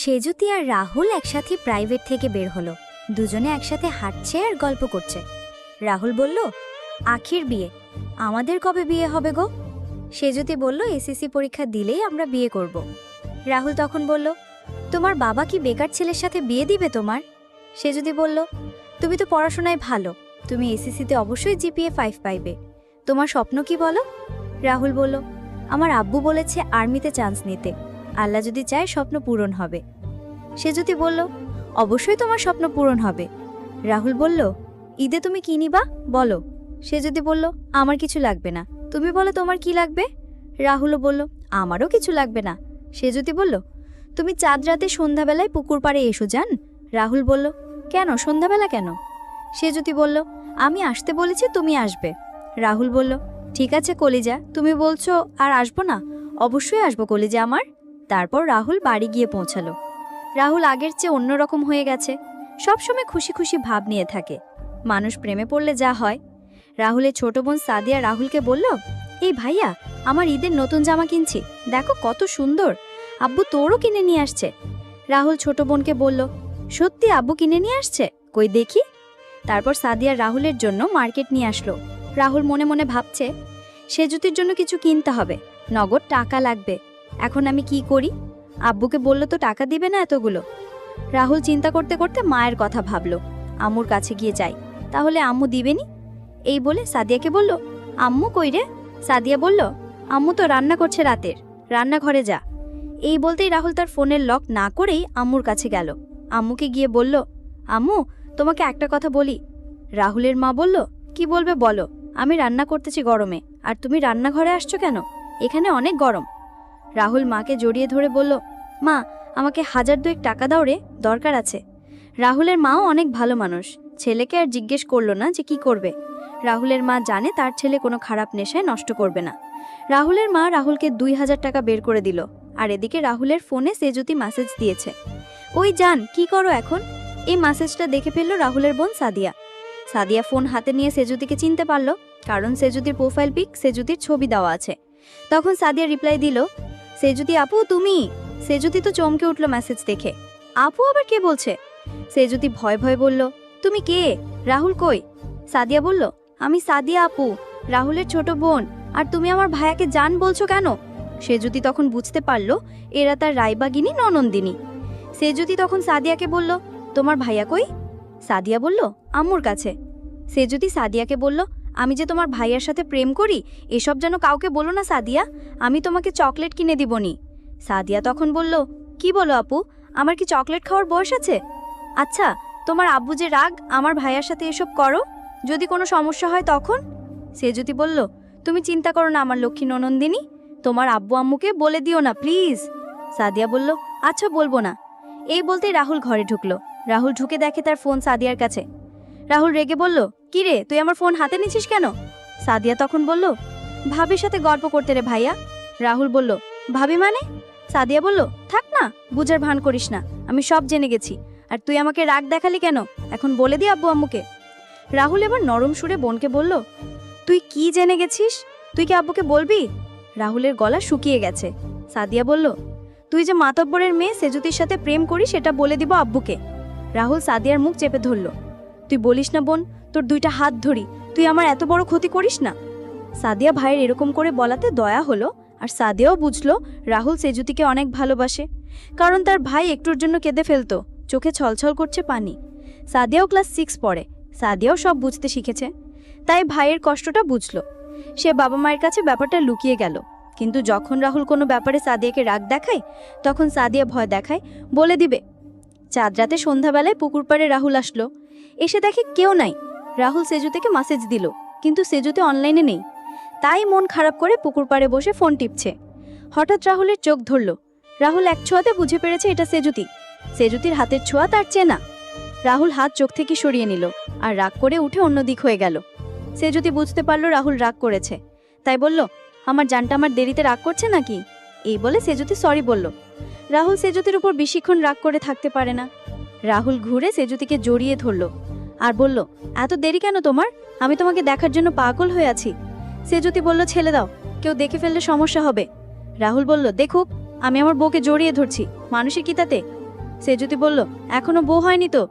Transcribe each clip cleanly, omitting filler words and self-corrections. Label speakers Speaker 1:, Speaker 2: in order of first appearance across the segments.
Speaker 1: সেজুতি আর রাহুল একসাথে প্রাইভেট থেকে বের হলো। দুজনে একসাথে হাঁটছে আর গল্প করছে। রাহুল বলল, আখির বিয়ে, আমাদের কবে বিয়ে হবে গো? সেজুতি বলল, এসএসসি পরীক্ষা দিলেই আমরা বিয়ে করব। রাহুল তখন বলল, তোমার বাবা কি বেকার ছেলের সাথে বিয়ে দিবে তোমার? সেজুতি বলল, তুমি তো পড়াশোনায় ভালো, তুমি এসএসসিতে অবশ্যই জিপিএ 5 পাইবে। তোমার স্বপ্ন কি বলো? রাহুল বলল, আমার আব্বু বলেছে আর্মিতে চান্স নিতে, আল্লাহ যদি চায় স্বপ্ন পূরণ হবে। সেজুতি বলল, অবশ্যই তোমার স্বপ্ন পূরণ হবে। রাহুল বলল, ঈদে তুমি কি নিবা বলো? সেজুতি বলল, আমার কিছু লাগবে না, তুমি বলো তোমার কি লাগবে? রাহুলও বলল, আমারও কিছু লাগবে না। সেজুতি বলল, তুমি চাঁদ রাতে সন্ধ্যাবেলায় পুকুর পাড়ে এসো যান। রাহুল বলল, কেন সন্ধ্যাবেলা কেন? সেজুতি বলল, আমি আসতে বলেছি, তুমি আসবে। রাহুল বলল, ঠিক আছে কলিজা, তুমি বলছো আর আসবো না? অবশ্যই আসবো কলিজা আমার। তারপর রাহুল বাড়ি গিয়ে পৌঁছালো। রাহুল আগের চেয়ে অন্যরকম হয়ে গেছে, সবসময় খুশি খুশি ভাব নিয়ে থাকে। মানুষ প্রেমে পড়লে যা হয়। রাহুলের ছোট বোন সাদিয়া রাহুলকে বলল, এই ভাইয়া, আমার ঈদের নতুন জামা কিনছি, দেখো কত সুন্দর, আব্বু তোরও কিনে নিয়ে আসছে। রাহুল ছোট বোনকে বলল, সত্যি আব্বু কিনে নিয়ে আসছে, কই দেখি। তারপর সাদিয়া রাহুলের জন্য মার্কেট নিয়ে আসলো। রাহুল মনে মনে ভাবছে, সেজুতির জন্য কিছু কিনতে হবে, নগদ টাকা লাগবে, এখন আমি কি করি? আব্বুকে বলল তো টাকা দিবে না এতগুলো। রাহুল চিন্তা করতে করতে মায়ের কথা ভাবল, আম্মুর কাছে গিয়ে যাই, তাহলে আম্মু দিবেনি। এই বলে সাদিয়াকে বলল, আম্মু কই রে? সাদিয়া বলল, আম্মু তো রান্না করছে রাতের, রান্নাঘরে যা। এই বলতেই রাহুল তার ফোনের লক না করেই আম্মুর কাছে গেল। আম্মুকে গিয়ে বলল, আম্মু তোমাকে একটা কথা বলি। রাহুলের মা বলল, কি বলবে বলো, আমি রান্না করতেছি গরমে, আর তুমি রান্নাঘরে আসছো কেন? এখানে অনেক গরম। রাহুল মাকে জড়িয়ে ধরে বলল, মা আমাকে 1000 টাকা দাও রে, দরকার আছে। রাহুলের মাও অনেক ভালো মানুষ, ছেলেকে আর জিজ্ঞেস করলো না যে কি করবে। রাহুলের মা জানে তার ছেলে কোনো খারাপ নেশায় নষ্ট করবে না। রাহুলের মা রাহুলকে 2000 টাকা বের করে দিল। আর এদিকে রাহুলের ফোনে সেজুতি মেসেজ দিয়েছে, ওই জান কি করো এখন? এই মেসেজটা দেখে ফেলল রাহুলের বোন সাদিয়া। সাদিয়া ফোন হাতে নিয়ে সেজুতিকে চিনতে পারল, কারণ সেজুতির প্রোফাইল পিক সেজুতির ছবি দেওয়া আছে। তখন সাদিয়া রিপ্লাই দিল, সেজুতি আপু তুমি? সেজুতি তো চমকে উঠল মেসেজ দেখে, আপু আবার কে বলছে? সেজুতি ভয় ভয় বলল, তুমি কে? রাহুল কই? সাদিয়া বলল, আমি সাদিয়া আপু, রাহুলের ছোট বোন, আর তুমি আমার ভাইয়াকে জান বলছো কেন? সেজুতি তখন বুঝতে পারল এরা তার রায়বাগিনী ননন্দিনী। সেজুতি তখন সাদিয়াকে বলল, তোমার ভাইয়া কই? সাদিয়া বলল, আম্মুর কাছে। সেজুতি সাদিয়াকে বলল, আমি যে তোমার ভাইয়ার সাথে প্রেম করি এসব যেন কাউকে বলো না সাদিয়া, আমি তোমাকে চকলেট কিনে দিবনি। সাদিয়া তখন বলল, কি বলো আপু, আমার কি চকলেট খাওয়ার বয়স আছে? আচ্ছা, তোমার আব্বু যে রাগ আমার ভাইয়ার সাথে এসব করো, যদি কোনো সমস্যা হয় তখন? সেজুতি বলল, তুমি চিন্তা করো না আমার লক্ষ্মী ননন্দিনী, তোমার আব্বু আম্মুকে বলে দিও না প্লিজ। সাদিয়া বলল, আচ্ছা বলবো না। এই বলতেই রাহুল ঘরে ঢুকলো। রাহুল ঢুকে দেখে তার ফোন সাদিয়ার কাছে। রাহুল রেগে বলল, কি রে তুই আমার ফোন হাতে নিছিস কেন? সাদিয়া তখন বলল, ভাবির সাথে গল্প করতে রে ভাইয়া। রাহুল বলল, ভাবি মানে? সাদিয়া বলল, থাক না, বুঝার ভান করিস না, আমি সব জেনে গেছি, আর তুই আমাকে রাগ দেখালি কেন, এখন বলে দি আব্বু আম্মুকে। রাহুল এবার নরম সুরে বোনকে বলল, তুই কি জেনে গেছিস, তুই কি আব্বুকে বলবি? রাহুলের গলা শুকিয়ে গেছে। সাদিয়া বলল, তুই যে মাতব্বরের মেয়ে সেজুতির সাথে প্রেম করিস সেটা বলে দিব আব্বুকে। রাহুল সাদিয়ার মুখ চেপে ধরল, তুই বলিস না বোন, তোর 2টা হাত ধরি, তুই আমার এত বড় ক্ষতি করিস না। সাদিয়া ভাইয়ের এরকম করে বলাতে দয়া হলো, আর সাদিয়াও বুঝলো রাহুল সেজুতিকে অনেক ভালোবাসে, কারণ তার ভাই একটুর জন্য কেঁদে ফেলতো, চোখে ছলছল করছে পানি। সাদিয়াও ক্লাস 6 পড়ে, সাদিয়াও সব বুঝতে শিখেছে, তাই ভাইয়ের কষ্টটা বুঝলো। সে বাবা মায়ের কাছে ব্যাপারটা লুকিয়ে গেল, কিন্তু যখন রাহুল কোনো ব্যাপারে সাদিয়াকে রাগ দেখায় তখন সাদিয়া ভয় দেখায়, বলে দিবে। চাঁদ রাতে সন্ধ্যাবেলায় পুকুর পাড়ে রাহুল আসলো, এসে দেখে কেউ নাই। রাহুল সেজুতিকে মেসেজ দিল, কিন্তু সেজুতি অনলাইনে নেই, তাই মন খারাপ করে পুকুর পাড়ে বসে ফোন টিপছে। হঠাৎ রাহুলের চোখ ধরল। রাহুল এক ছোঁয়াতে বুঝে পেরেছে এটা সেজুতি। সেজুতির হাতের ছোঁয়া তার চেনা। রাহুল হাত চোখ থেকে সরিয়ে নিল আর রাগ করে উঠে অন্যদিক হয়ে গেল। সেজুতি বুঝতে পারল রাহুল রাগ করেছে, তাই বলল, আমার জানটা আমার দেরিতে রাগ করছে নাকি? এই বলে সেজুতি সরি বলল। রাহুল সেজুতির উপর বেশিক্ষণ রাগ করে থাকতে পারে না। রাহুল ঘুরে সেজুতিকে জড়িয়ে ধরল আর বলল, এত দেরি কেন তোমার? আমি তোমাকে দেখার জন্য পাগল হয়ে আছি। সেজুতি বলল, ছেলে দাও, কেউ দেখে ফেললে সমস্যা হবে। রাহুল বলল, দেখুক, আমি আমার বউকে জড়িয়ে ধরছি, মানুষের কি তাতে?
Speaker 2: সেজুতি বলল, এখনো বউ হয়নি তো।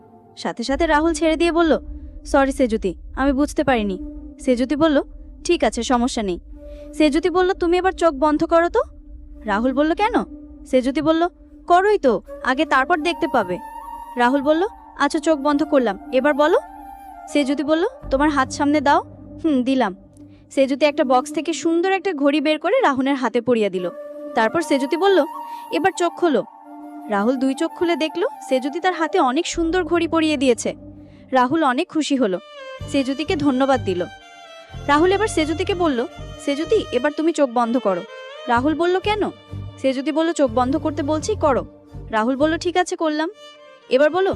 Speaker 2: সাথে সাথে রাহুল ছেড়ে দিয়ে বলল, সরি সেজুতি, আমি বুঝতে পারিনি। সেজুতি বলল, ঠিক আছে, সমস্যা নেই। সেজুতি বলল, তুমি এবার চোখ বন্ধ করো তো। রাহুল বলল, কেন? সেজুতি বলল, করোই তো, আগে তারপর দেখতে পাবে। রাহুল বলল, আচ্ছা চোখ বন্ধ করলাম, এবার বলো। সেজুতি বলল, তোমার হাত সামনে দাও। দিলাম। সেজুতি একটা বক্স থেকে সুন্দর একটা ঘড়ি বের করে রাহুলের হাতে পরিয়ে দিল। তারপর সেজুতি বলল, এবার চোখ খোলো। রাহুল 2 চোখ খুলে দেখল সেজুতি তার হাতে অনেক সুন্দর ঘড়ি পরিয়ে দিয়েছে। রাহুল অনেক খুশি হলো, সেজুতিকে ধন্যবাদ দিল। রাহুল এবার সেজুতিকে বলল, সেজুতি এবার তুমি চোখ বন্ধ করো। রাহুল বলল, কেন? সেজুতি বলল, চোখ বন্ধ করতে বলছি, করো। রাহুল বলল, ঠিক আছে, করলাম। এবার বলো।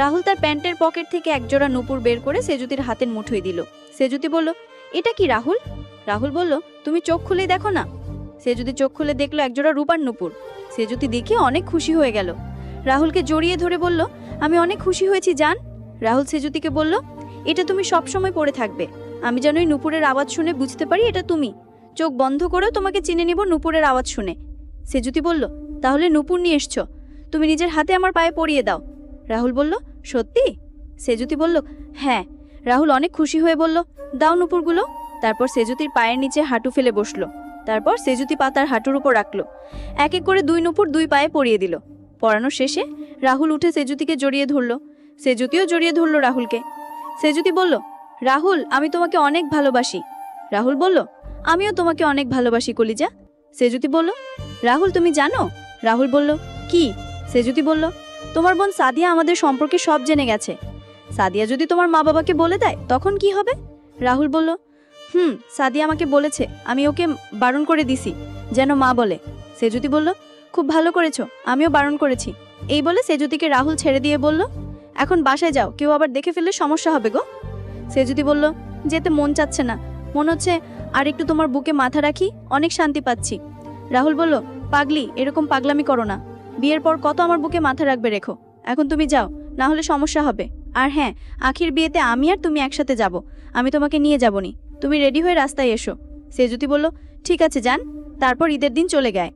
Speaker 2: রাহুল তার প্যান্টের পকেট থেকে একজোড়া নূপুর বের করে সেজুতির হাতের মুঠোয় দিল। সেজুতি বলল, এটা কি রাহুল? রাহুল বলল, তুমি চোখ খুলে দেখো না। সেজুতি চোখ খুলে দেখলো একজোড়া রূপার নূপুর। সেজুতি দেখে অনেক খুশি হয়ে গেল। রাহুলকে জড়িয়ে ধরে বলল, আমি অনেক খুশি হয়েছি জান। রাহুল সেজুতিকে বলল, এটা তুমি সব সময় পরে থাকবে। আমি যেন এই নূপুরের আওয়াজ শুনে বুঝতে পারি এটা তুমি। চোখ বন্ধ করেও তোমাকে চিনে নিব নূপুরের আওয়াজ শুনে। সেজুতি বলল, তাহলে নূপুর নিয়ে এসছো, তুমি নিজের হাতে আমার পায়ে পরিয়ে দাও। রাহুল বলল, সত্যি? সেজুতি বলল, হ্যাঁ। রাহুল অনেক খুশি হয়ে বলল, দাও নূপুরগুলো। তারপর সেজুতির পায়ের নিচে হাঁটু ফেলে বসলো। তারপর সেজুতি পাতার হাঁটুর উপর রাখলো। এক এক করে 2 নূপুর 2 পায়ে পরিয়ে দিল। পরানো শেষে রাহুল উঠে সেজুতিকে জড়িয়ে ধরল। সেজুতিও জড়িয়ে ধরল রাহুলকে। সেজুতি বলল, রাহুল, আমি তোমাকে অনেক ভালোবাসি। রাহুল বলল, আমিও তোমাকে অনেক ভালোবাসি কলিজা। সেজুতি বলল, রাহুল তুমি জানো? রাহুল বলল, কি? সেজুতি বলল, তোমার বোন সাদিয়া আমাদের সম্পর্কে সব জেনে গেছে। সাদিয়া যদি তোমার মা বাবাকে বলে দেয় তখন কি হবে? রাহুল বলল, সাদিয়া আমাকে বলেছে, আমি ওকে বারণ করে দিছি যেন মা বলে। সেজুতি বলল, খুব ভালো করেছো, আমিও বারণ করেছি। এই বলে সেজুতিকে রাহুল ছেড়ে দিয়ে বলল, এখন বাসায় যাও, কেউ আবার দেখে ফেললে সমস্যা হবে গো। সেজুতি বলল, যেতে মন চাচ্ছে না, মনে হচ্ছে আর একটু তোমার বুকে মাথা রাখি, অনেক শান্তি পাচ্ছি। রাহুল বলল, পাগলি, এরকম পাগলামি করো না। বিয়ের পর কত আমার বুকে মাথা রাখবে রেখো, এখন তুমি যাও, না হলে সমস্যা হবে। আর হ্যাঁ, আখির বিয়েতে আমি আর তুমি একসাথে যাব, আমি তোমাকে নিয়ে যাবনি। তুমি রেডি হয়ে রাস্তায় এসো। সেজুতি বলল, ঠিক আছে যান। তারপর ঈদের দিন চলে গেল।